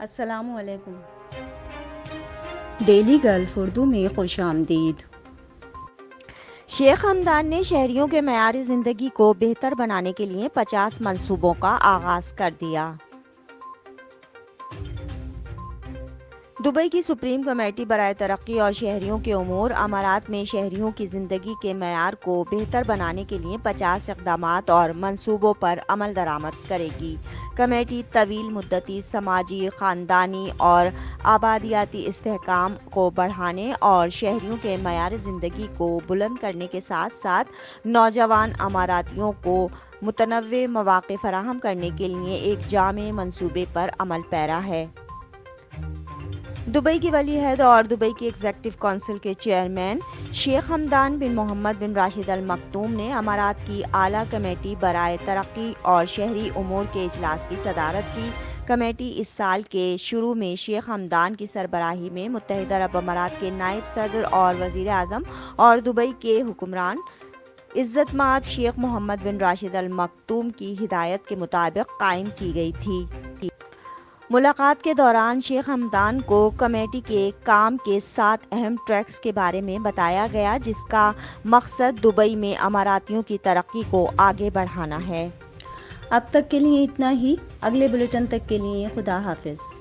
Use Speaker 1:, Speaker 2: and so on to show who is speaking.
Speaker 1: السلام علیکم۔ Daily golf Urdu میں خوش آمدید۔
Speaker 2: شیخ ہمدان نے شہریوں کے معیار زندگی کو بہتر بنانے کے لیے 50 منصوبوں کا آغاز کر دیا۔ دبئی کی سپریم کمیٹی برائے ترقی اور شہریوں کے امور امارات میں شہریوں کی زندگی کے معیار کو بہتر بنانے کے لیے 50 اقدامات اور منصوبوں پر عمل درآمد کرے گی۔ کمیٹی طویل مدتی سماجی، خاندانی اور آبادیاتی استحکام کو بڑھانے اور شہریوں کے معیار زندگی کو بلند کرنے کے ساتھ ساتھ نوجوان اماراتیوں کو متنوع مواقع فراہم کرنے کے لیے ایک جامع منصوبے پر عمل پیرا ہے۔ دبئی کی ولی عہد اور دبئی کی ایگزیکٹو کونسل کے چیئرمین شیخ ہمدان بن محمد بن راشد ال مکتوم نے امارات کی اعلیٰ کمیٹی برائے ترقی اور شہری امور کے اجلاس کی صدارت کی۔ کمیٹی اس سال کے شروع میں شیخ ہمدان کی سربراہی میں متحدہ عرب امارات کے نائب صدر اور وزیر اعظم اور دبئی کے حکمران عزت مآب شیخ محمد بن راشد ال مکتوم کی ہدایت کے مطابق قائم کی گئی تھی۔ ملاقات کے دوران شیخ ہمدان کو کمیٹی کے کام کے 7 اہم ٹریکس کے بارے میں بتایا گیا، جس کا مقصد دبئی میں اماراتیوں کی ترقی کو آگے بڑھانا ہے۔
Speaker 1: اب تک کے لیے اتنا ہی۔ اگلے بلیٹن تک کے لیے خدا حافظ۔